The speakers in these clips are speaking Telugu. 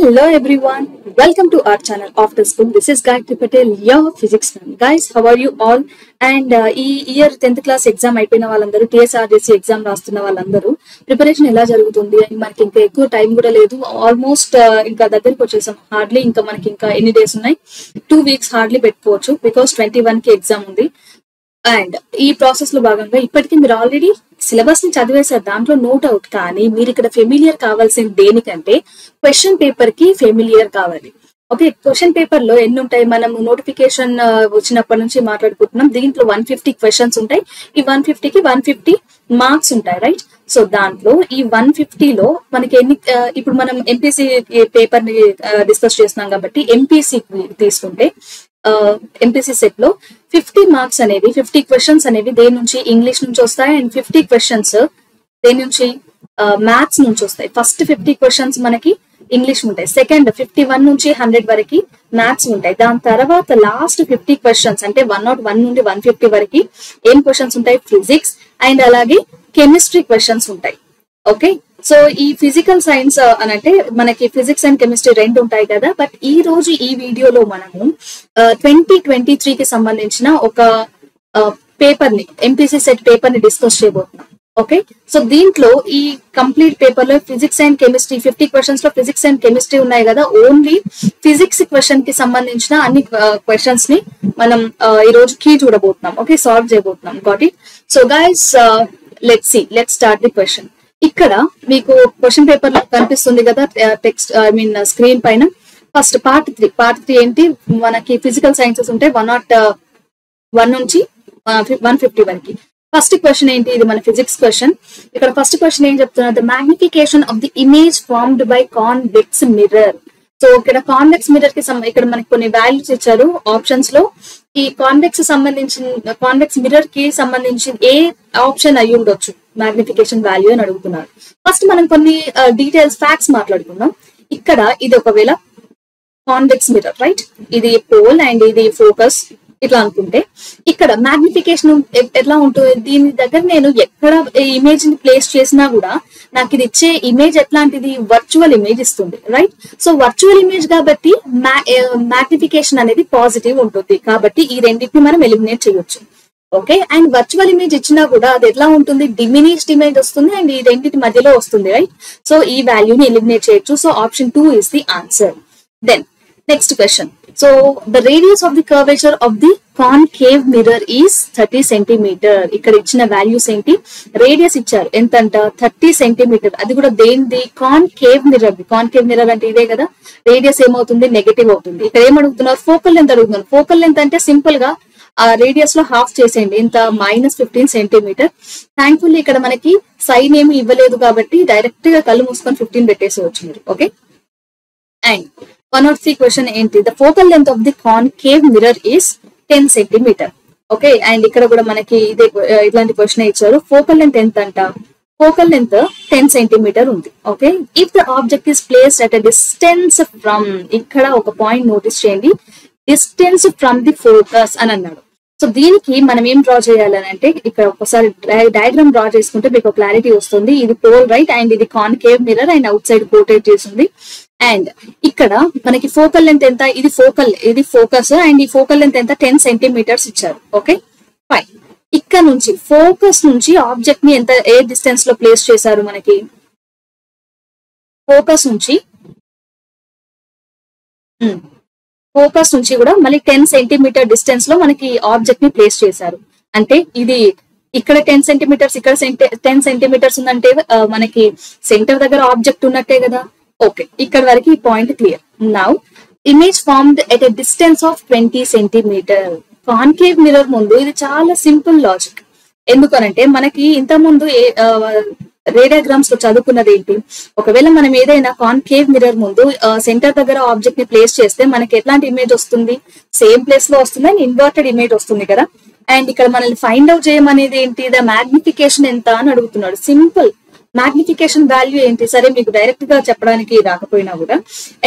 Hello everyone, welcome to our channel After School. This is Gayatri Patel, your physics ma'am. Guys, how are you all? And ఈ ఇయర్ 10th క్లాస్ ఎగ్జామ్ అయిపోయిన వాళ్ళందరూ TSRDC ఎగ్జామ్ రాస్తున్న వాళ్ళందరూ ప్రిపరేషన్ ఎలా జరుగుతుంది అని మనకి ఇంకా ఎక్కువ టైం కూడా లేదు. ఆల్మోస్ట్ ఇంకా దగ్గరికి వచ్చేసాం. హార్డ్లీ ఇంకా మనకి ఇంకా ఎన్ని డేస్ ఉన్నాయి, 2 వీక్స్ హార్డ్లీ పెట్టుకోవచ్చు. బికాస్ 21 కి ఎగ్జామ్ ఉంది. అండ్ ఈ ప్రాసెస్ లో భాగంగా ఇప్పటికీ మీరు ఆల్రెడీ సిలబస్ ని చదివేశారు, దాంట్లో నో డౌట్. కానీ మీరు ఇక్కడ ఫెమిలియర్ కావాల్సిన దేనికంటే క్వశ్చన్ పేపర్ కి ఫెమిలియర్ కావాలి. ఓకే, క్వశ్చన్ పేపర్ లో ఎన్ని ఉంటాయి, మనం నోటిఫికేషన్ వచ్చినప్పటి నుంచి మాట్లాడుకుంటున్నాం. దీంట్లో 150 క్వశ్చన్స్ ఉంటాయి. ఈ 150 కి 150 మార్క్స్ ఉంటాయి, రైట్? సో దాంట్లో ఈ 150 లో మనకి ఎన్ని, ఇప్పుడు మనం ఎంపీసీ పేపర్ ని డిస్కస్ చేస్తున్నాం కాబట్టి ఎంపీసీ తీసుకుంటే ఎంపీసీ సెట్ లో 50 మార్క్స్ అనేవి, 50 క్వశ్చన్స్ అనేవి దేని నుంచి, ఇంగ్లీష్ నుంచి వస్తాయి. అండ్ 50 క్వశ్చన్స్ దేని నుంచి, మ్యాథ్స్ నుంచి వస్తాయి. ఫస్ట్ 50 క్వశ్చన్స్ మనకి ఇంగ్లీష్ ఉంటాయి. సెకండ్ 51 నుంచి 100 వరకు మ్యాథ్స్ ఉంటాయి. దాని తర్వాత లాస్ట్ 50 క్వశ్చన్స్ అంటే 101 నుండి 150 వరకు ఏం క్వశ్చన్స్ ఉంటాయి, ఫిజిక్స్ అండ్ అలాగే కెమిస్ట్రీ క్వశ్చన్స్ ఉంటాయి. ఓకే, సో ఈ ఫిజికల్ సైన్స్ అని అంటే మనకి ఫిజిక్స్ అండ్ కెమిస్ట్రీ రెండు ఉంటాయి కదా. బట్ ఈ రోజు ఈ వీడియోలో మనము 2023 కి సంబంధించిన ఒక పేపర్ ని, ఎంపీసీ సెట్ పేపర్ ని డిస్కస్ చేయబోతున్నాం. ఓకే, సో దీంట్లో ఈ కంప్లీట్ పేపర్ లో ఫిజిక్స్ అండ్ కెమిస్ట్రీ 50 క్వశ్చన్స్ లో ఫిజిక్స్ అండ్ కెమిస్ట్రీ ఉన్నాయి కదా. ఓన్లీ ఫిజిక్స్ క్వశ్చన్ కి సంబంధించిన అన్ని క్వశ్చన్స్ ని మనం ఈ రోజు కీ చూడబోతున్నాం. ఓకే, సాల్వ్ చేయబోతున్నాం. Got it? So guys, let's start the question. ఇక్కడ మీకు క్వశ్చన్ పేపర్ లో కనిపిస్తుంది కదా టెక్స్ట్, స్క్రీన్ పైన. ఫస్ట్ పార్ట్ 3 ఏంటి, మనకి ఫిజికల్ సైన్సెస్ ఉంటాయి 101 నుంచి 150 వరకు. ఫస్ట్ క్వశ్చన్ ఏంటి, ఇది మన ఫిజిక్స్ క్వశ్చన్. ఇక్కడ ఫస్ట్ క్వశ్చన్ ఏం చెప్తున్నారు, the magnification of the image formed by convex mirror. So ఇక్కడ కాన్వెక్స్ మిర్రర్ కి ఇక్కడ మనకి కొన్ని వాల్యూస్ ఇచ్చారు ఆప్షన్స్ లో. ఈ కాన్వెక్స్ మిర్రర్ కి సంబంధించి ఏ ఆప్షన్ అయి ఉండొచ్చు మ్యాగ్నిఫికేషన్ వాల్యూ అని అడుగుతున్నారు. ఫస్ట్ మనం కొన్ని డీటెయిల్స్, ఫ్యాక్ట్స్ మాట్లాడుకుందాం. ఇక్కడ ఇది ఒకవేళ కాన్వెక్స్ మిర్రర్, రైట్? ఇది పోల్ అండ్ ఇది ఫోకస్ ఇట్లా అనుకుంటే, ఇక్కడ మ్యాగ్నిఫికేషన్ ఎట్లా ఉంటుంది, దీని దగ్గర నేను ఎక్కడ ఇమేజ్ ని ప్లేస్ చేసినా కూడా నాకు ఇది ఇచ్చే ఇమేజ్ ఎట్లాంటిది, వర్చువల్ ఇమేజ్ ఇస్తుంది, రైట్? సో వర్చువల్ ఇమేజ్ కాబట్టి మ్యాగ్నిఫికేషన్ అనేది పాజిటివ్ ఉంటుంది. కాబట్టి ఈ రెండింటిని మనం ఎలిమినేట్ చేయొచ్చు. ఓకే, అండ్ వర్చువల్ ఇమేజ్ ఇచ్చినా కూడా అది ఎట్లా ఉంటుంది, డిమినిష్డ్ ఇమేజ్ వస్తుంది అండ్ ఈ రెండింటి మధ్యలో వస్తుంది, రైట్? సో ఈ వాల్యూని ఎలిమినేట్ చేయొచ్చు. So option 2 is the answer. Then next question. So the radius of the curvature of the concave mirror is 30 centimetre. ఇక్కడ ఇచ్చిన వాల్యూస్ ఏంటి, రేడియస్ ఇచ్చారు ఎంతంట, 30 సెంటీమీటర్. అది కూడా దేనిది, కాన్కేవ్ మిర్రర్. కాన్కేవ్ మిర్రర్ అంటే ఇదే కదా. రేడియస్ ఏమవుతుంది, నెగటివ్ అవుతుంది. ఇక్కడ ఏమడుగుతున్నారు, ఫోకల్ లెంత్ అడుగుతున్నారు. ఫోకల్ లెంత్ అంటే సింపుల్ గా ఆ రేడియస్ లో హాఫ్ చేసేయండి, ఇంత -15 సెంటీమీటర్. థ్యాంక్ఫుల్లీ ఇక్కడ మనకి సైన్ ఏమి ఇవ్వలేదు కాబట్టి డైరెక్ట్ గా కళ్ళు మూసుకొని 15 పెట్టేసేవచ్చు మీరు. ఓకే, అండ్ 103 క్వశ్చన్ ఏంటి, the focal length of the concave mirror is 10 centimetre. Okay, and ఇక్కడ కూడా మనకి ఇదే ఇట్లాంటి క్వశ్చన్ ఇచ్చారు. ఫోకల్ లెంత్ ఎంత అంట, ఫోకల్ లెంత్ 10 సెంటీమీటర్ ఉంది. Okay, if the object is placed at a distance from, ఇక్కడ ఒక పాయింట్ నోటీస్ చేయండి, డిస్టెన్స్ ఫ్రమ్ ది ఫోకస్ అని అన్నాడు. సో దీనికి మనం ఏం డ్రా చేయాలని అంటే, ఇక్కడ ఒకసారి డయాగ్రామ్ డ్రా చేసుకుంటే మీకు క్లారిటీ వస్తుంది. ఇది పోల్, రైట్? అండ్ ఇది concave mirror and outside rotate చేసింది. అండ్ ఇక్కడ మనకి ఫోకల్ లెంత్ ఎంత, ఇది ఫోకస్ అండ్ ఈ ఫోకల్ లెంత్ ఎంత, 10 సెంటీమీటర్స్ ఇచ్చారు. Okay, fine. ఇక్కడ నుంచి ఫోకస్ నుంచి ఆబ్జెక్ట్ ని ఎంత, ఏ డిస్టెన్స్ లో ప్లేస్ చేశారు, మనకి ఫోకస్ నుంచి కూడా మళ్ళీ 10 సెంటీమీటర్ డిస్టెన్స్ లో మనకి ఆబ్జెక్ట్ ని ప్లేస్ చేశారు. అంటే ఇది ఇక్కడ 10 సెంటీమీటర్స్, ఇక్కడ 10 సెంటీమీటర్స్ ఉందంటే మనకి సెంటర్ దగ్గర ఆబ్జెక్ట్ ఉన్నట్టే కదా. ఓకే, ఇక్కడ వరకు ఈ point clear. Now image formed at a distance of 20 centimetre. Concave mirror ముందు ఇది చాలా సింపుల్ లాజిక్. ఎందుకనంటే మనకి ఇంత ముందు రేడియోగ్రామ్స్ లో చదువుకున్నది ఏంటి, ఒకవేళ మనం ఏదైనా కాన్కేవ్ మిర్రర్ ముందు సెంటర్ దగ్గర ఆబ్జెక్ట్ ని ప్లేస్ చేస్తే మనకి ఎట్లాంటి ఇమేజ్ వస్తుంది, సేమ్ ప్లేస్ లో వస్తుంది అండ్ ఇన్వర్టెడ్ ఇమేజ్ వస్తుంది కదా. అండ్ ఇక్కడ మనల్ని ఫైండ్ అవుట్ చేయమనేది ఏంటి, ద మ్యాగ్నిఫికేషన్ ఎంత అని అడుగుతున్నాడు. సింపుల్, మ్యాగ్నిఫికేషన్ వాల్యూ ఏంటి, సరే మీకు డైరెక్ట్ గా చెప్పడానికి రాకపోయినా కూడా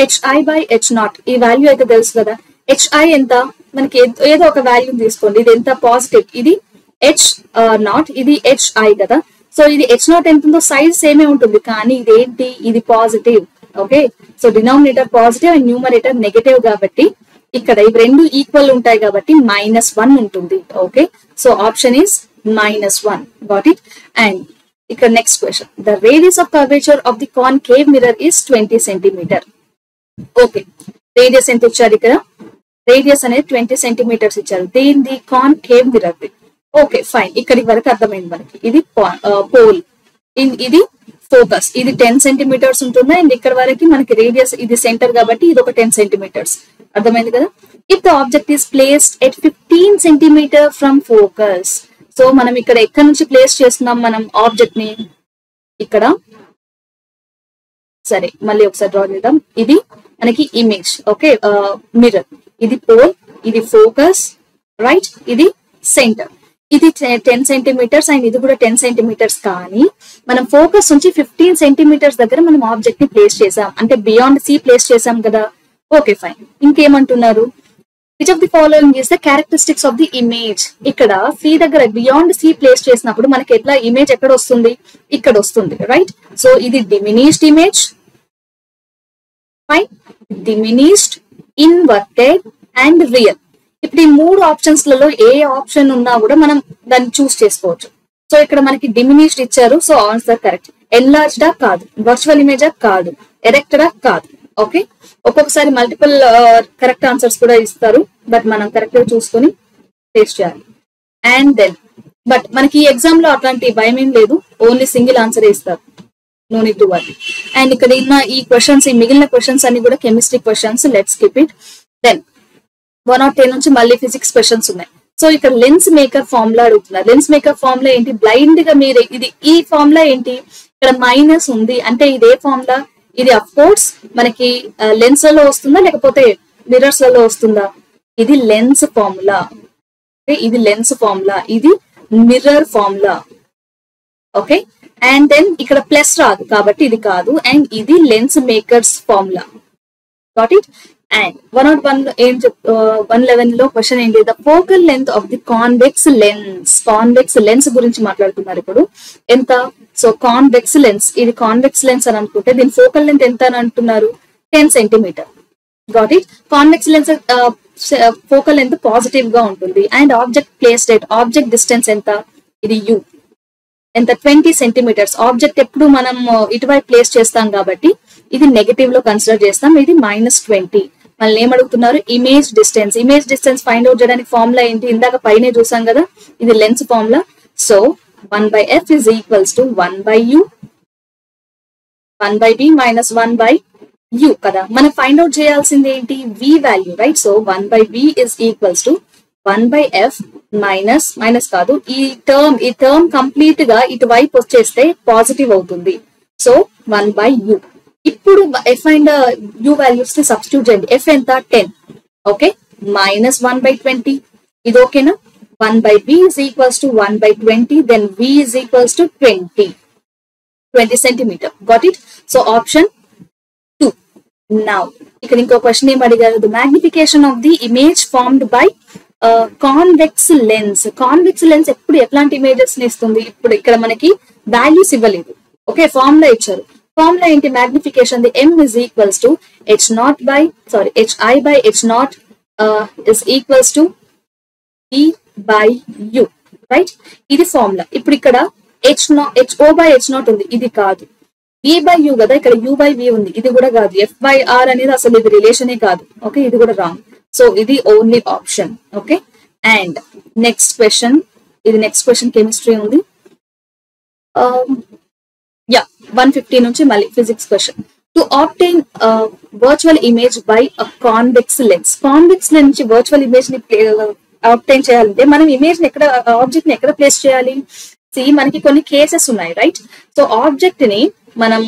HI/H0 ఈ వాల్యూ అయితే తెలుసు కదా. HI ఎంత, మనకి ఏదో ఒక వాల్యూ తీసుకోండి. ఇది ఎంత, పాజిటివ్, ఇది H0, ఇది HI కదా. సో ఇది H0 ఎంత ఉందో సైజ్ సేమే ఉంటుంది, కానీ ఇదేంటి, ఇది positive. Okay, so denominator positive and numerator negative కాబట్టి ఇక్కడ ఇవి రెండు ఈక్వల్ ఉంటాయి కాబట్టి -1 ఉంటుంది. Okay, so option is -1. Got it. And ఇక్కడ next question, the radius of curvature of the concave mirror is 20 centimetre. Okay, radius ఎంత ఇచ్చారు ఇక్కడ? రేడియస్ అనేది 20 సెంటీమీటర్స్ ఇచ్చారు. దీని కాన్కేవ్ మిర్రర్. ఓకే ఫైన్, ఇక్కడి వరకు అర్థమైంది మనకి. ఇది పోల్, ఇది ఫోకస్, ఇది 10 సెంటీమీటర్స్ ఉంటుంది. అండ్ ఇక్కడ వరకు మనకి రేడియస్, ఇది సెంటర్ కాబట్టి ఇది ఒక 10 సెంటీమీటర్స్. అర్థమైంది కదా? If the object is placed at 15 centimetre from focus. So మనం ఇక్కడ ఎక్కడి నుంచి ప్లేస్ చేస్తున్నాం మనం ఆబ్జెక్ట్ ని? ఇక్కడ. సరే మళ్ళీ ఒకసారి డ్రా చేద్దాం. ఇది మనకి ఇమేజ్. Okay, mirror. ఇది పోల్, ఇది ఫోకస్, రైట్, ఇది సెంటర్. ఇది 10 సెంటీమీటర్స్ అండ్ ఇది కూడా 10 సెంటీమీటర్స్. కానీ మనం ఫోకస్ నుంచి 15 సెంటీమీటర్స్ దగ్గర మనం ఆబ్జెక్ట్ ని ప్లేస్ చేసాం, అంటే బియాండ్ సి ప్లేస్ చేసాం కదా. ఓకే ఫైన్, ఇంకేమంటున్నారు? Which of the following is the characteristics of the image. ఇక్కడ సి దగ్గర బియాండ్ సి ప్లేస్ చేసినప్పుడు మనకి ఎట్లా ఇమేజ్ ఎక్కడ వస్తుంది? ఇక్కడ వస్తుంది, రైట్. సో ఇది diminished image, fine, diminished, inverted and real. ఇప్పుడు ఈ 3 ఆప్షన్స్ లలో ఏ ఆప్షన్ ఉన్నా కూడా మనం దాన్ని చూస్ చేసుకోవచ్చు. సో ఇక్కడ మనకి డిమినిష్డ్ ఇచ్చారు, సో ఆన్సర్ కరెక్ట్. ఎన్లార్జ్డా కాదు, వర్చువల్ ఇమేజా కాదు, ఎరెక్టెడా కాదు. ఓకే, ఒక్కొక్కసారి మల్టిపుల్ కరెక్ట్ ఆన్సర్స్ కూడా ఇస్తారు, బట్ మనం కరెక్ట్ గా చూసుకొని టేస్ట్ చేయాలి. అండ్ దెన్ బట్ మనకి ఈ ఎగ్జామ్ లో అట్లాంటి భయం ఏం లేదు, ఓన్లీ సింగిల్ ఆన్సర్ ఇస్తారు. No need to worry. And ఇక్కడ ఉన్న ఈ క్వశ్చన్స్, ఈ మిగిలిన క్వశ్చన్స్ అన్ని కూడా chemistry questions. Let's keep it. Then 1 or 10 నుంచి మళ్ళీ ఫిజిక్స్ క్వశ్చన్స్ ఉన్నాయి. సో ఇక్కడ లెన్స్ మేకర్ ఫార్ములా అడుగుతున్నారు. లెన్స్ మేకర్ ఫార్ములా ఏంటి? బ్లైండ్ గా మీరు ఇది ఈ ఫార్ములా ఏంటి? ఇక్కడ మైనస్ ఉంది అంటే ఇది ఏ ఫార్ములా? ఇది అఫ్ కోర్స్ మనకి లెన్స్ లలో వస్తుందా లేకపోతే మిర్రర్స్ లలో వస్తుందా? ఇది లెన్స్ ఫార్ములా. ఇది లెన్స్ ఫార్ములా, ఇది mirror formula. Okay, and then ఇక్కడ ప్లస్ రాదు కాబట్టి ఇది కాదు. అండ్ ఇది lens makers formula. Got it. And 111 లో క్వశ్చన్ ఏంటి? The focal length of the convex lens. Convex lens గురించి మాట్లాడుతున్నారు ఇప్పుడు. ఎంత? సో కాన్వెక్స్ లెన్స్, ఇది కాన్వెక్స్ లెన్స్ అని అనుకుంటే దీని ఫోకల్ లెంత్ ఎంత అని అంటున్నారు? 10 centimetre. Got it. Convex lens focal length positive గా ఉంటుంది. And object placed at, object distance ఎంత? ఇది యూ. ఎంత? 20 సెంటీమీటర్స్. ఆబ్జెక్ట్ ఎప్పుడు మనం ఇటువైపు ప్లేస్ చేస్తాం కాబట్టి ఇది నెగటివ్ లో కన్సిడర్ చేస్తాం. ఇది -20. మళ్ళీ ఏం అడుగుతున్నారు? Image distance. Image distance find out చేయడానికి ఫార్ములా ఏంటి? ఇందాక పైనే చూసాం కదా, ఇది lens formula. So 1/f is equals to 1/u, 1/b minus 1/u కదా. మనం ఫైండ్ అవుట్ చేయాల్సింది ఏంటి? v value, right. So 1/b is equals to 1/f minus కాదు, ఈ టర్మ్ కంప్లీట్ గా ఇటువైపు వచ్చేస్తే పాజిటివ్ అవుతుంది. So 1/u. ఇప్పుడు f అండ్ u వాల్యూస్ ని సబ్స్టిట్యూట్ చేయండి. f ఎంత? 10. ఓకే, -1/20. ఇది ఓకేనా? 1/b is equals to 1/20. Then v is equals to 20 centimeter. Got it? So option 2. Now ఇక్కడ ఇంకో క్వశ్చన్ ఏం అడిగారు? The magnification of the image formed by convex lens. Convex lens ఎప్పుడు ఎట్లాంటి ఇమేజెస్ ని ఇస్తుంది? ఇప్పుడు ఇక్కడ మనకి వాల్యూస్ ఇవ్వలేదు. ఓకే, ఫార్ములా ఇచ్చారు. ఫార్ములా ఏంటి? Magnification. The m is equals to hi by h0 is equals to e/u, right. ఇది ఫార్ములా. ఇప్పుడు ఇక్కడ ho by h0 ఉంది, ఇది కాదు. v/u కదా, ఇక్కడ u/v ఉంది, ఇది కూడా కాదు. f/r అనేది అసలు ఇది రిలేషనే కాదు. ఓకే, ఇది కూడా రాంగ్. సో ఇది only option. Okay, and next question, ఇది నెక్స్ట్ క్వశ్చన్ కెమిస్ట్రీ ఉంది. 150 నుంచి మళ్ళీ physics question. To obtain virtual image by a convex lens. Convex lens నుంచి వర్చువల్ ఇమేజ్ ని ఆబ్టైన్ చేయాలంటే మనం ఇమేజ్ ని ఎక్కడ, ఆబ్జెక్ట్ ని ఎక్కడ ప్లేస్ చేయాలి? మనకి కొన్ని కేసెస్ ఉన్నాయి, రైట్. సో ఆబ్జెక్ట్ ని మనం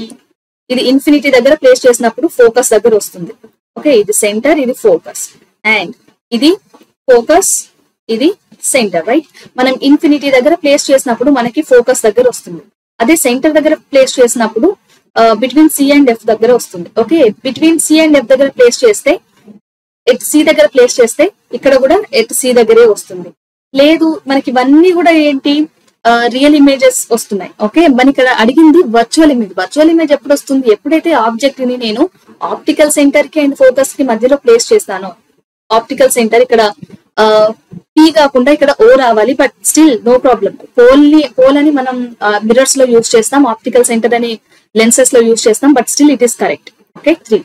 ఇది ఇన్ఫినిటీ దగ్గర ప్లేస్ చేసినప్పుడు ఫోకస్ దగ్గర వస్తుంది. ఓకే, ఇది సెంటర్, ఇది ఫోకస్, అండ్ ఇది ఫోకస్, ఇది సెంటర్, రైట్. మనం ఇన్ఫినిటీ దగ్గర ప్లేస్ చేసినప్పుడు మనకి ఫోకస్ దగ్గర వస్తుంది. అదే సెంటర్ దగ్గర ప్లేస్ చేసినప్పుడు బిట్వీన్ సి అండ్ ఎఫ్ దగ్గర వస్తుంది. Okay, between C and F దగ్గర ప్లేస్ చేస్తే, ఎట్ సి దగ్గర ప్లేస్ చేస్తే ఇక్కడ కూడా ఎట్ సి దగ్గరే వస్తుంది. లేదు మనకి ఇవన్నీ కూడా ఏంటి, రియల్ ఇమేజెస్ వస్తున్నాయి. ఓకే, మన ఇక్కడ అడిగింది వర్చువల్ ఇమేజ్. వర్చువల్ ఇమేజ్ ఎప్పుడు వస్తుంది? ఎప్పుడైతే ఆబ్జెక్ట్ ని నేను ఆప్టికల్ సెంటర్ కి అండ్ ఫోకస్ కి మధ్యలో ప్లేస్ చేస్తాను. ఆప్టికల్ సెంటర్ ఇక్కడ పి కాకుండా ఇక్కడ ఓ రావాలి, but still no problem. Pole అని మనం మిరర్స్ లో యూజ్ చేస్తాం, ఆప్టికల్ సెంటర్ అని లెన్సెస్ లో యూజ్ చేస్తాం, but still it is correct. Okay, 3.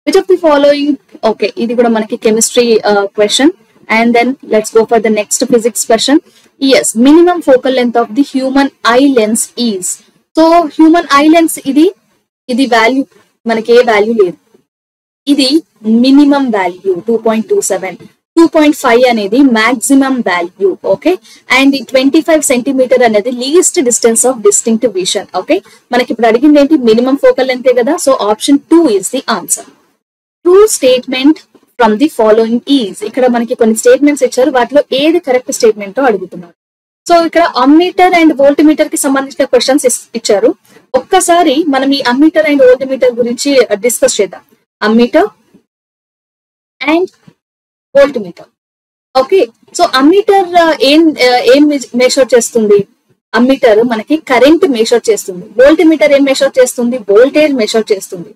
Which of the following? Okay, ఇది కూడా మనకి chemistry question. And then let's go for the next physics question. Yes, minimum focal length of the human eye lens is. So human eye lens ఇది వాల్యూ మనకి ఏ వాల్యూ లేదు, ఇది మినిమం వాల్యూ 2.27. 2.5 అనేది maximum value. Okay, and 25 centimetre అనేది least distance of distinct vision. Okay, మనకి ఇప్పుడు అడిగింది ఏంటి? మినిమం ఫోకల్ లెంత్ కదా. So option 2 is the answer. True statement from the following is. ఇక్కడ మనకి కొన్ని స్టేట్మెంట్స్ ఇచ్చారు, వాటిలో ఏది కరెక్ట్ స్టేట్మెంట్ అడుగుతున్నారు. సో ఇక్కడ అమ్మీటర్ అండ్ వోల్టీమీటర్ కి సంబంధించిన క్వశ్చన్స్ ఇచ్చారు. ఒక్కసారి మనం ఈ అమ్మీటర్ అండ్ వోల్టీమీటర్ గురించి డిస్కస్ చేద్దాం. Ammeter and voltmeter. Okay, so ammeter ఏం మెషర్ చేస్తుంది? అమ్మీటర్ మనకి కరెంట్ మెషర్ చేస్తుంది. వోల్టీమీటర్ ఏం మెషర్ చేస్తుంది? వోల్టేజ్ మెషర్ చేస్తుంది.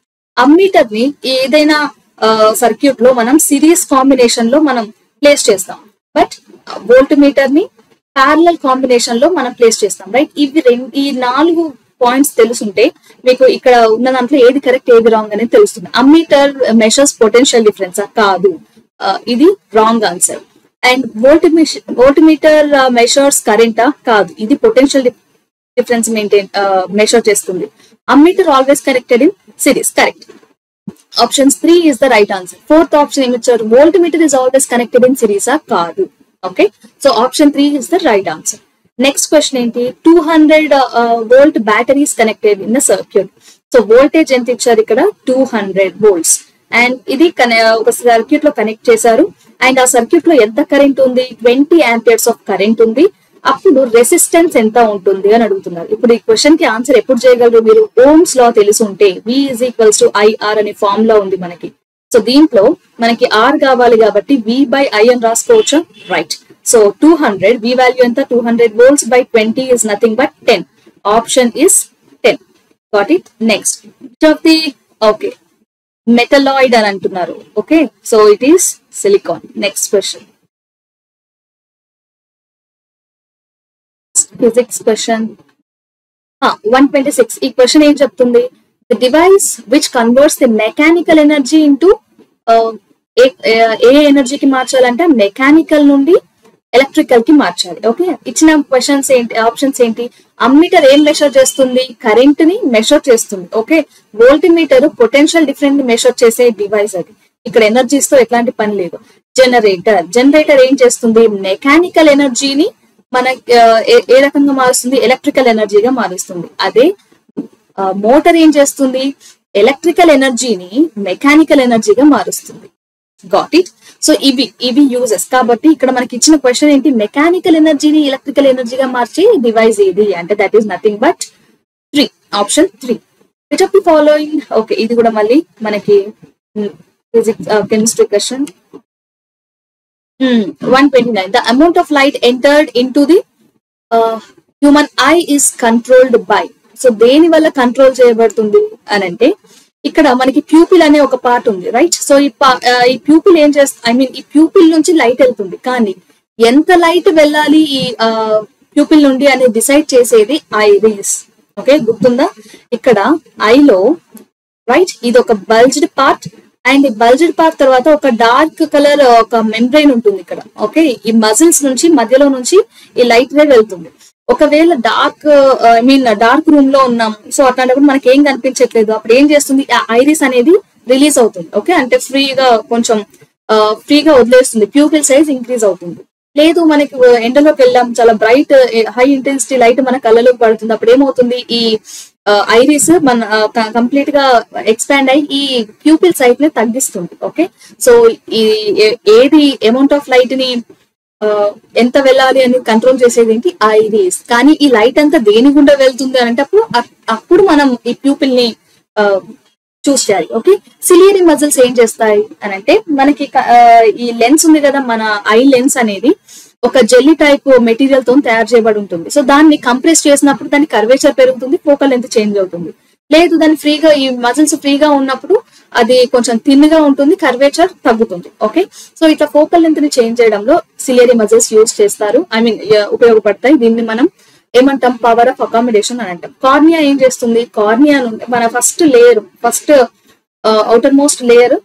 అమ్మీటర్ ని ఏదైనా సర్క్యూట్ లో మనం సిరీస్ కాంబినేషన్ లో మనం ప్లేస్ చేస్తాం, బట్ వోల్టీమీటర్ ని ప్యారలల్ కాంబినేషన్ లో మనం ప్లేస్ చేస్తాం. రైట్, ఈ 4 పాయింట్స్ తెలుసుంటే మీకు ఇక్కడ ఉన్న దాంట్లో ఏది కరెక్ట్ ఏది రాంగ్ అనేది తెలుస్తుంది. అమ్మీటర్ మెషర్స్ పొటెన్షియల్ డిఫరెన్స్ కాదు, ఇది wrong answer. And voltmeter measures కరెంటా కాదు, ఇది పొటెన్షియల్ డిఫరెన్స్ మెషర్ చేస్తుంది. Ammeter always connected in series, correct. Option 3 is the right answer. Fourth option ఏమిచ్చారు? Voltmeter is always connected in series కాదు. Okay, so option 3 is the right answer. Next question ఏంటి? 200 volt batteries connected in the circuit. So voltage ఎంత ఇచ్చారు ఇక్కడ? 200 volts. అండ్ ఇది ఒక సర్క్యూట్ లో కనెక్ట్ చేశారు, అండ్ ఆ సర్క్యూట్ లో ఎంత కరెంట్ ఉంది? 20 amperes ఆఫ్ కరెంట్ ఉంది. అప్పుడు రెసిస్టెన్స్ ఎంత ఉంటుంది అని అడుగుతున్నారు. ఇప్పుడు ఈ క్వశ్చన్ కి ఆన్సర్ ఎప్పుడు చేయగలరు మీరు? ఓమ్స్ లా తెలిసి ఉంటే V = IR అనే ఫార్ములా ఉంది మనకి. సో దీంట్లో మనకి R కావాలి కాబట్టి V/I అని రాసుకోవచ్చు. రైట్, సో 200 V వాల్యూ ఎంత? 200 volts by 20 is nothing but 10. Option is 10. Got it? Next, which of the okay metalloid అని అంటున్నారు. Okay, so it is silicon. Next question, physics question 126. ఈ క్వశ్చన్ ఏం చెప్తుంది? The device which converts the mechanical energy into a ఎనర్జీకి మార్చాలంటే మెకానికల్ నుండి ఎలక్ట్రికల్ కి మార్చాలి. ఓకే, ఇచ్చిన క్వశ్చన్స్ ఏంటి? ఆప్షన్స్ ఏంటి? అమ్మీటర్ ఏం మెషర్ చేస్తుంది? కరెంట్ ని మెషర్ చేస్తుంది. ఓకే, వోల్టీమీటర్ పొటెన్షియల్ డిఫరెన్స్ ని మెషర్ చేసే డివైస్ అది. ఇక్కడ ఎనర్జీస్ తో ఎట్లాంటి పని లేదు. జనరేటర్ ఏం చేస్తుంది? మెకానికల్ ఎనర్జీని మన ఏ రకంగా మారుస్తుంది? ఎలక్ట్రికల్ ఎనర్జీగా మారుస్తుంది. అదే మోటార్ ఏం చేస్తుంది? ఎలక్ట్రికల్ ఎనర్జీని మెకానికల్ ఎనర్జీగా మారుస్తుంది. Got it? సో ఇవి యూజెస్. కాబట్టి ఇక్కడ మనకి ఇచ్చిన క్వశ్చన్ ఏంటి? మెకానికల్ ఎనర్జీని ఎలక్ట్రికల్ ఎనర్జీగా మార్చే డివైస్ ఏది అంటే that is nothing but 3. Option 3. Which of the following? Okay, ఇది కూడా మళ్ళీ మనకి physics chemistry question. 129. The amount of light entered into the human eye is controlled by. So దేని వల్ల కంట్రోల్ చేయబడుతుంది అని అంటే ఇక్కడ మనకి ప్యూపిల్ అనే ఒక పార్ట్ ఉంది. రైట్, సో ఈ ప్యూపిల్ ఏం చేస్తుంది? ఈ ప్యూపిల్ నుంచి లైట్ వెళ్తుంది, కానీ ఎంత లైట్ వెళ్ళాలి ఈ ప్యూపిల్ నుండి అనేది డిసైడ్ చేసేది ఐరిస్. ఓకే, గుర్తుందా? ఇక్కడ ఐలో రైట్, ఇది ఒక బల్జ్డ్ పార్ట్, అండ్ ఈ బల్జ్డ్ పార్ట్ తర్వాత ఒక డార్క్ కలర్ ఒక మెంబ్రెయిన్ ఉంటుంది ఇక్కడ. ఓకే, ఈ మజిల్స్ నుంచి మధ్యలో నుంచి ఈ లైట్ రే వెళ్తుంది. ఒకవేళ డార్క్ రూమ్ లో ఉన్నాం, సో అట్లాంటప్పుడు మనకి ఏం కనిపించట్లేదు, అప్పుడు ఏం చేస్తుంది? ఐరిస్ అనేది రిలీజ్ అవుతుంది. ఓకే, అంటే కొంచెం ఫ్రీగా వదిలేస్తుంది, ప్యూపిల్ సైజ్ ఇంక్రీజ్ అవుతుంది. లేదు మనకి ఎండలోకి వెళ్ళాం, చాలా బ్రైట్ హై ఇంటెన్సిటీ లైట్ మన కళ్ళలోకి పడుతుంది, అప్పుడు ఏమవుతుంది? ఈ ఐరిస్ మన కంప్లీట్ గా ఎక్స్పాండ్ అయ్యి ఈ ప్యూపిల్ సైజ్ ని తగ్గిస్తుంది. ఓకే, సో ఏది అమౌంట్ ఆఫ్ లైట్ ని ఎంత వెళ్ళాలి అని కంట్రోల్ చేసేది ఏంటి? ఐరిస్. కానీ ఈ లైట్ అంతా దేని గుండా వెళ్తుంది అని అంటే అప్పుడు మనం ఈ ప్యూపిల్ ని చూస్ చేయాలి. ఓకే, సిలియరీ మజిల్స్ ఏం చేస్తాయి అని అంటే మనకి ఈ లెన్స్ ఉంది కదా, మన ఐ లెన్స్ అనేది ఒక జెల్లీ టైప్ మెటీరియల్ తో తయారు చేయబడి ఉంటుంది. సో దాన్ని కంప్రెస్ చేసినప్పుడు దాని కర్వేచర్ పెరుగుతుంది, ఫోకల్ లెంత్ చేంజ్ అవుతుంది. లేదు దాని ఫ్రీగా ఈ మజిల్స్ ఫ్రీగా ఉన్నప్పుడు అది కొంచెం థిన్ గా ఉంటుంది, కర్వేచర్ తగ్గుతుంది. ఓకే, సో ఇట్లా ఫోకల్ లెంత్ ని చేంజ్ చేయడంలో సిలియరీ మజిల్స్ యూజ్ చేస్తారు, ఉపయోగపడతాయి. దీన్ని మనం ఏమంటాం, పవర్ ఆఫ్ అకామిడేషన్ అని అంటాం. కార్నియా ఏం చేస్తుంది, కార్నియా నుండి మన first outer most layer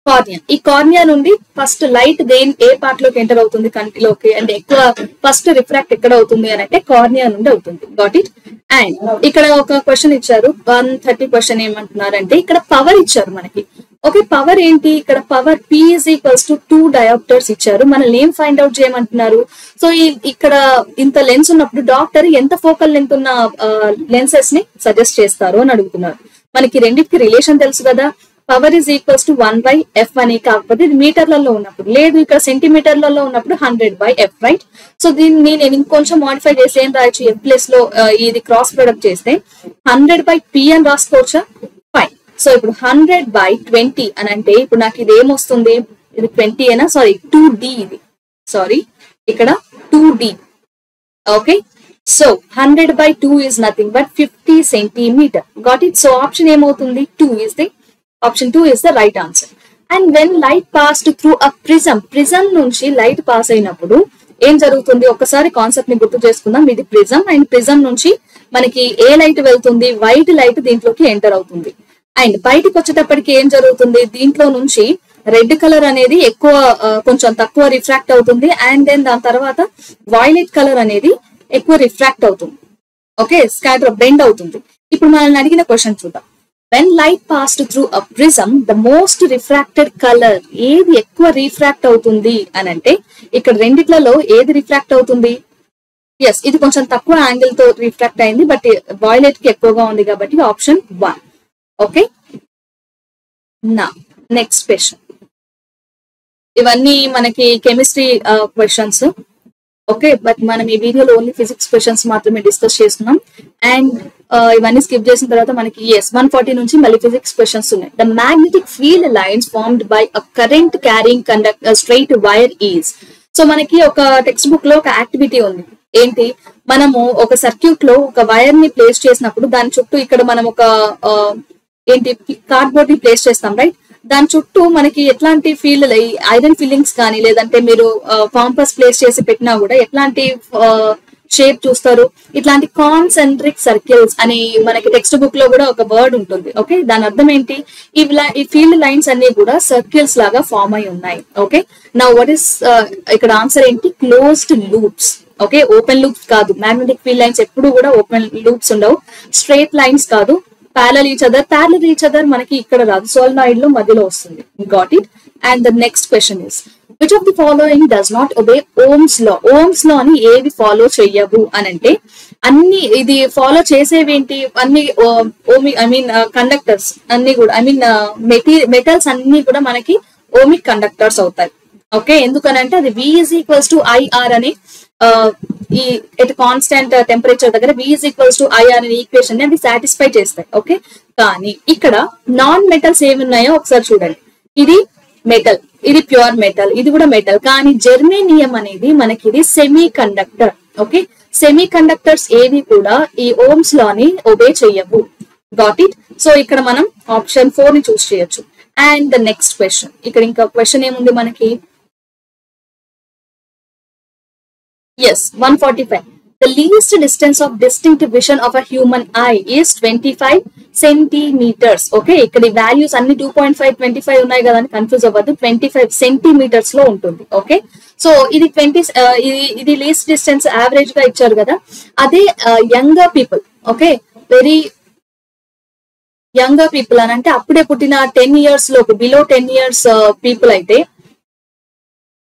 cornea. ఈ కార్నియా నుండి ఫస్ట్ లైట్ ఏ పార్ట్ లోకి ఎంటర్ అవుతుంది, కంటిలోకి, అండ్ ఎక్కువ ఫస్ట్ రిఫ్రాక్ట్ ఎక్కడ అవుతుంది అని అంటే కార్నియా నుండి అవుతుంది. Got it. అండ్ ఇక్కడ ఒక క్వశ్చన్ ఇచ్చారు, 130 క్వశ్చన్ ఏమంటున్నారంటే ఇక్కడ పవర్ ఇచ్చారు మనకి. ఓకే, పవర్ ఏంటి ఇక్కడ, power P is equals to 2 diopters ఇచ్చారు. మనల్ని ఏం ఫైండ్ అవుట్ చేయమంటున్నారు. సో ఇక్కడ ఇంత లెన్స్ ఉన్నప్పుడు డాక్టర్ ఎంత ఫోకల్ లెంత్ ఉన్న లెన్సెస్ ని సజెస్ట్ చేస్తారు అని అడుగుతున్నారు. మనకి రెండింటికి రిలేషన్ తెలుసు కదా, power is equals to 1/f అని. కాకపోతే ఇది మీటర్లలో ఉన్నప్పుడు, లేదు ఇక్కడ సెంటీమీటర్లలో ఉన్నప్పుడు 100/f, రైట్. సో దీన్ని నేను ఇంకొంచెం మోడిఫై చేసి ఏం రాయొచ్చు, f ప్లేస్ లో ఇది క్రాస్ ప్రొడక్ట్ చేస్తే 100/p అని రాసుకోవచ్చా, ఫైన్. సో ఇప్పుడు 100/20 అని అంటే ఇప్పుడు నాకు ఇది ఏమొస్తుంది, ఇది 20 అయినా, సారీ 2d, ఇది సారీ ఇక్కడ 2d. Okay, so 100/2 is nothing but 50 centimeter. Got it. So option ఏమవుతుంది, 2 is the option 2 is the right answer. And when light passed through a prism నుంచి లైట్ పాస్ అయినప్పుడు ఏం జరుగుతుంది, ఒక్కసారి కాన్సెప్ట్ ని గుర్తు చేసుకుందాం. ఇది ప్రిజం, అండ్ ప్రిజం నుంచి మనకి ఏ లైట్ వెళ్తుంది, వైట్ లైట్ దీంట్లోకి ఎంటర్ అవుతుంది. అండ్ బయటకు వచ్చేటప్పటికి ఏం జరుగుతుంది, దీంట్లో నుంచి రెడ్ కలర్ అనేది ఎక్కువ కొంచెం తక్కువ రిఫ్రాక్ట్ అవుతుంది, అండ్ దెన్ దాని తర్వాత వైలెట్ కలర్ అనేది ఎక్కువ రిఫ్రాక్ట్ అవుతుంది. ఓకే, స్కాటర్ బెండ్ అవుతుంది. ఇప్పుడు మనల్ని అడిగిన క్వశ్చన్ చూద్దాం. When light passed through a prism, the most refracted color, ఏది ఎక్కువ రిఫ్రాక్ట్ అవుతుంది అని అంటే ఇక్కడ రెండిట్లలో ఏది రిఫ్రాక్ట్ అవుతుంది, ఎస్ ఇది కొంచెం తక్కువ యాంగిల్ తో రిఫ్రాక్ట్ అయింది, బట్ వైలెట్ కి ఎక్కువగా ఉంది కాబట్టి ఆప్షన్ 1. ఓకే, నా నెక్స్ట్ క్వశ్చన్. ఇవన్నీ మనకి కెమిస్ట్రీ క్వశ్చన్స్. ఓకే, బట్ మనం ఈ వీడియోలో ఓన్లీ ఫిజిక్స్ క్వశ్చన్స్ మాత్రమే డిస్కస్ చేస్తున్నాం. అండ్ ఇవన్నీ స్కిప్ చేసిన తర్వాత మనకి 140 నుంచి మళ్ళీ ఫిజిక్స్ క్వశ్చన్స్ ఉన్నాయి. The magnetic field lines formed by a current carrying straight wire is. So మనకి ఒక టెక్స్ట్ బుక్ లో ఒక యాక్టివిటీ ఉంది. ఏంటి, మనము ఒక సర్క్యూట్ లో ఒక వైర్ ని ప్లేస్ చేసినప్పుడు దాని చుట్టూ ఇక్కడ మనం ఒక కార్డ్బోర్డ్ ని ప్లేస్ చేస్తాం, రైట్. దాని చుట్టూ మనకి ఎట్లాంటి ఫీల్డ్, ఐరన్ ఫీలింగ్స్ కానీ లేదంటే మీరు కాంపస్ ప్లేస్ చేసి పెట్టినా కూడా ఎట్లాంటి షేప్ చూస్తారు, ఇట్లాంటి కాన్సెంట్రిక్ సర్కిల్స్ అని మనకి టెక్స్ట్ బుక్ లో కూడా ఒక వర్డ్ ఉంటుంది. ఓకే, దాని అర్థం ఏంటి, ఈ ఫీల్డ్ లైన్స్ అన్ని కూడా సర్కిల్స్ లాగా ఫామ్ అయి ఉన్నాయి. ఓకే, నౌ వాట్ ఇస్ ఇక్కడ ఆన్సర్ ఏంటి, closed loops. Okay, open loops కాదు, మ్యాగ్నెటిక్ ఫీల్డ్ లైన్స్ ఎప్పుడు కూడా ఓపెన్ లూప్స్ ఉండవు, స్ట్రైట్ లైన్స్ కాదు, ప్యారలల్ ఈచ్ అదర్ మనకి ఇక్కడ రాదు, సోలనాయిడ్ లో మధ్యలో వస్తుంది. Got it. And the next question is, which of the following does not obey Ohm's law. Ohm's law అని ఏవి ఫాలో చెయ్యవు అని అంటే అన్ని ఇది ఫాలో చేసేవేంటి, అన్ని కండక్టర్స్ అన్ని కూడా, మెటల్స్ అన్ని కూడా మనకి ఓమిక్ కండక్టర్స్ అవుతాయి. ఓకే, ఎందుకనంటే అది V is equals to IR అని ఈ కాన్స్టెంట్ టెంపరేచర్ దగ్గర V is equals to IR అనే ఈక్వేషన్ ని అవి సాటిస్ఫై చేస్తాయి. ఓకే, కానీ ఇక్కడ నాన్ మెటల్స్ ఏమి ఉన్నాయో ఒకసారి చూడండి. ఇది మెటల్, ఇది ప్యూర్ మెటల్, ఇది కూడా మెటల్, కానీ జెర్మేనియం అనేది మనకి ఇది semi conductor. Okay, semi conductors ఏవి కూడా ఈ ఓమ్స్ లా ని ఒబే చెయ్యవు. Got it. సో ఇక్కడ మనం ఆప్షన్ 4 ని చూస్ చేయొచ్చు. అండ్ ద నెక్స్ట్ క్వశ్చన్, ఇక్కడ ఇంకా క్వశ్చన్ ఏముంది మనకి, 145. The least distance of distinct vision of a human eye is 25 centimeters. Okay, ఇక్కడ వాల్యూస్ అన్ని 2.5, 25 ఉన్నాయి కదా అని కన్ఫ్యూజ్ అవ్వద్దు, 25 సెంటీమీటర్స్ లో ఉంటుంది. ఓకే, సో ఇది ఇది లీస్ట్ డిస్టెన్స్ యావరేజ్ గా ఇచ్చారు కదా, అదే younger people. Okay, very younger people అని అంటే అప్పుడే పుట్టిన 10 years లోపు, బిలో 10 years పీపుల్ అయితే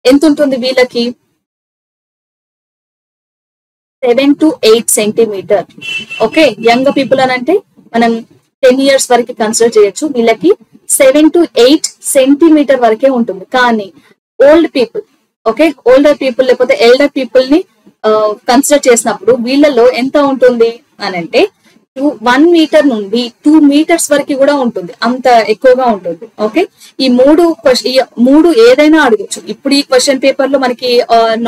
ఎంత ఉంటుంది వీళ్ళకి, 7 to 8 centimetre. Okay, young people అని అంటే మనం 10 years వరకు కన్సిడర్ చేయొచ్చు, వీళ్ళకి 7 to 8 సెంటీమీటర్ వరకే ఉంటుంది. కానీ old people, okay, older people లేకపోతే ఎల్డర్ పీపుల్ ని కన్సిడర్ చేసినప్పుడు వీళ్ళలో ఎంత ఉంటుంది అని అంటే 1 మీటర్ నుండి 2 మీటర్స్ వరకు కూడా ఉంటుంది, అంత ఎక్కువగా ఉంటుంది. ఓకే, ఈ మూడు ఏదైనా అడగచ్చు. ఇప్పుడు ఈ క్వశ్చన్ పేపర్ లో మనకి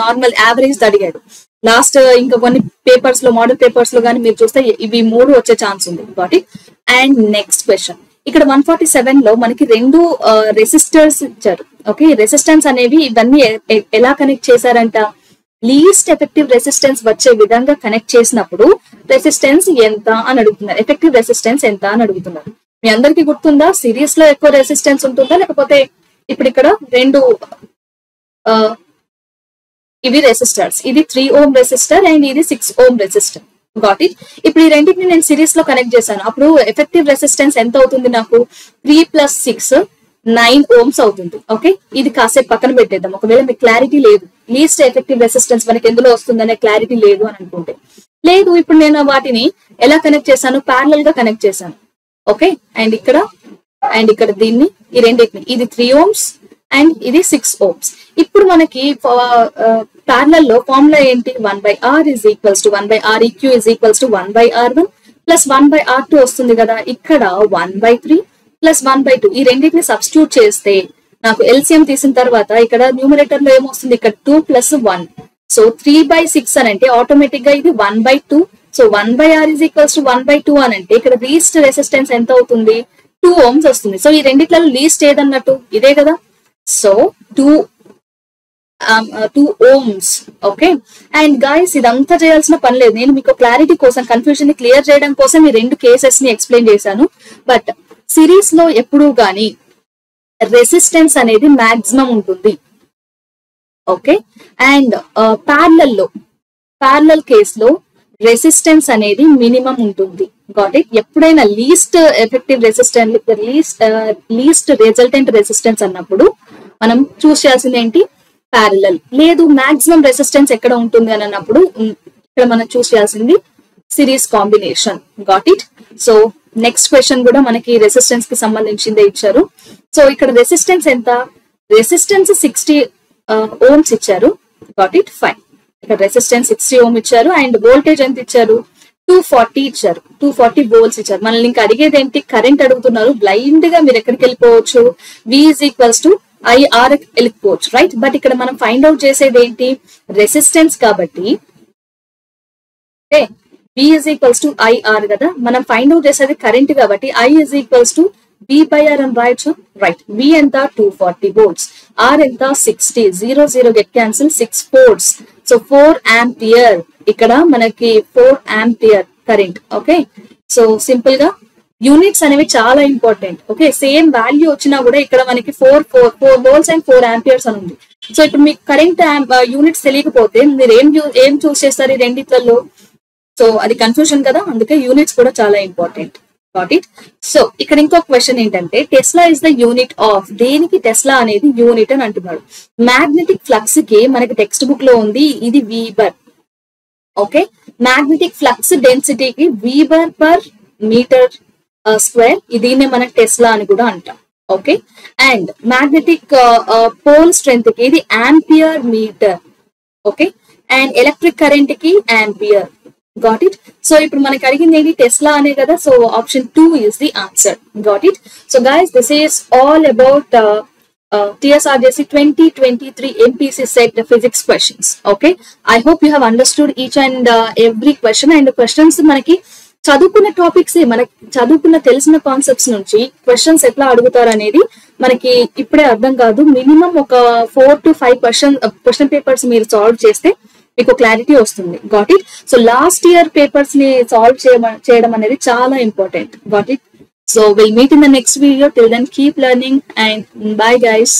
నార్మల్ యావరేజ్ అడిగాడు. లాస్ట్ ఇంకా కొన్ని పేపర్స్ లో, మోడల్ పేపర్స్ లో కానీ మీరు చూస్తే ఇవి 3 వచ్చే ఛాన్స్ ఉంది. కాబట్టి అండ్ నెక్స్ట్ క్వశ్చన్, ఇక్కడ 147 లో మనకి 2 రెసిస్టర్స్ ఇచ్చారు. ఓకే, రెసిస్టెన్స్ అనేవి ఇవన్నీ ఎలా కనెక్ట్ చేశారంట, లీస్ట్ ఎఫెక్టివ్ రెసిస్టెన్స్ వచ్చే విధంగా కనెక్ట్ చేసినప్పుడు రెసిస్టెన్స్ ఎంత అని అడుగుతున్నారు, ఎఫెక్టివ్ రెసిస్టెన్స్ ఎంత అని అడుగుతున్నారు. మీ అందరికి గుర్తుందా, సిరీస్ లో ఎక్కువ రెసిస్టెన్స్ ఉంటుందా, లేకపోతే ఇప్పుడు ఇక్కడ 2 ఇవి రెసిస్టర్స్, ఇది 3 ohm రెసిస్టర్ అండ్ ఇది 6 ohm రెసిస్టర్. Got it. ఇప్పుడు ఈ రెండింటిని నేను సిరీస్ లో కనెక్ట్ చేశాను, అప్పుడు ఎఫెక్టివ్ రెసిస్టెన్స్ ఎంత అవుతుంది నాకు, 3 + 6 9 ohms అవుతుంది. ఓకే, ఇది కాసేపు పక్కన పెట్టేద్దాం. ఒకవేళ మీకు క్లారిటీ లేదు, లీస్ట్ ఎఫెక్టివ్ రెసిస్టెన్స్ మనకి ఎందులో వస్తుందనే క్లారిటీ లేదు అని అనుకుంటే, లేదు ఇప్పుడు నేను వాటిని ఎలా కనెక్ట్ చేశాను, ప్యారలల్ గా కనెక్ట్ చేశాను. ఓకే, అండ్ ఇక్కడ దీన్ని, ఈ రెండింటిని, ఇది 3 ohms అండ్ ఇది 6 ohms. ఇప్పుడు మనకి ప్యారలల్ లో ఫార్ములా ఏంటి, 1/r is equals to 1/Req is equals to 1/R1 plus 1/R2 వస్తుంది కదా. ఇక్కడ 1/3 plus 1/2 ఈ రెండింటిని సబ్స్టిట్యూట్ చేస్తే నాకు ఎల్సిఎం తీసిన తర్వాత ఇక్కడ న్యూమరేటర్ లో ఏమొస్తుంది, ఇక్కడ 2 + 1, సో 3/6 అని అంటే ఆటోమేటిక్ గా ఇది 1/2. So 1/R is equals to 1/2 అని అంటే ఇక్కడ లీస్ట్ రెసిస్టెన్స్ ఎంత అవుతుంది, 2 ohms వస్తుంది. సో ఈ రెండిట్లలో లీస్ట్ ఏదన్నట్టు ఇదే కదా. So 2 ohms. Okay, and guys ఇదంతా చేయాల్సిన పని లేదు, నేను మీకు క్లారిటీ కోసం, కన్ఫ్యూజన్ ని క్లియర్ చేయడం కోసం ఈ 2 కేసెస్ ని ఎక్స్ప్లెయిన్ చేశాను. బట్ సిరీస్ లో ఎప్పుడు గానీ రెసిస్టెన్స్ అనేది మాక్సిమం ఉంటుంది. ఓకే, అండ్ ప్యారలల్ కేసులో రెసిస్టెన్స్ అనేది మినిమం ఉంటుంది. Got it. ఎప్పుడైనా least effective resistance, least resultant resistance అన్నప్పుడు మనం చూస్ చేయాల్సింది ఏంటి, ప్యారలల్. లేదు మాక్సిమం రెసిస్టెన్స్ ఎక్కడ ఉంటుంది అని అన్నప్పుడు ఇక్కడ మనం చూస్ చేయాల్సింది series combination. Got it. So next question కూడా మనకి రెసిస్టెన్స్ కి సంబంధించిందే ఇచ్చారు. సో ఇక్కడ రెసిస్టెన్స్ ఎంత, రెసిస్టెన్స్ 60 ohms ఇచ్చారు. Got it, fine. ఇక్కడ రెసిస్టెన్స్ 60 ohm ఇచ్చారు అండ్ వోల్టేజ్ ఎంత ఇచ్చారు, 240 ఇచ్చారు, 240 volts ఇచ్చారు. మనల్ని ఇంకా అడిగేది ఏంటి, కరెంట్ అడుగుతున్నారు. బ్లైండ్ గా మీరు ఎక్కడికి వెళ్ళిపోవచ్చు, V is equals to IR వెళ్ళిపోవచ్చు, రైట్. బట్ ఇక్కడ మనం ఫైండ్ అవుట్ చేసేది ఏంటి, రెసిస్టెన్స్ కాబట్టి V is equals to IR కదా, మనం ఫైండ్ అవుట్ చేసేది కరెంట్ కాబట్టి I is equals to V/R అని రాయొచ్చు, రైట్. V ఎంత, 240 volts, R ఎంత, 60, 0 0 get cancel, 6 volts, so 4 ampere. ఇక్కడ మనకి 4 ampere current. Okay, so simple గా యూనిట్స్ అనేవి చాలా ఇంపార్టెంట్. ఓకే, సేమ్ వాల్యూ వచ్చినా కూడా ఇక్కడ మనకి 4 volts అండ్ 4 amperes అని ఉంది. సో ఇప్పుడు మీకు కరెంట్ యూనిట్స్ తెలియకపోతే మీరు ఏం చూస్ చేస్తారు ఈ రెండిట్లలో, సో అది కన్ఫ్యూజన్ కదా, అందుకే యూనిట్స్ కూడా చాలా ఇంపార్టెంట్. Got it. సో ఇక్కడ ఇంకొక క్వశ్చన్ ఏంటంటే, Tesla is the unit of, దేనికి టెస్లా అనేది యూనిట్ అని అంటున్నాడు. మ్యాగ్నెటిక్ ఫ్లక్స్ కి మనకి టెక్స్ట్ బుక్ లో ఉంది, ఇది వీబర్. ఓకే, మ్యాగ్నెటిక్ ఫ్లక్స్ డెన్సిటీకి వీబర్ పర్ మీటర్ స్క్వేర్, దీన్నే మనం టెస్లా అని కూడా అంటాం. Okay, and magnetic pole strength కి ఇది ampere metre. Okay, and electric current కి ఆంపియర్. Got it. సో ఇప్పుడు మనకి అడిగింది ఏంటి, టెస్లా అనే కదా, so option 2 is the answer. Got it. So guys, this is all about TSRJC 2023 MPC set physics questions. Okay, I hope you have understood each and every question. And questions మనకి చదువుకున్న టాపిక్స్, మనకి చదువుకున్న తెలిసిన కాన్సెప్ట్స్ నుంచి క్వశ్చన్స్ ఎట్లా అడుగుతారు అనేది మనకి ఇప్పుడే అర్థం కాదు. మినిమం ఒక 4 to 5 క్వశ్చన్ పేపర్స్ మీరు సాల్వ్ చేస్తే మీకు క్లారిటీ వస్తుంది. Got it. So last year papers ని సాల్వ్ చేయడం అనేది చాలా important. Got it. So we'll meet in the next video. Till then, keep learning and bye guys.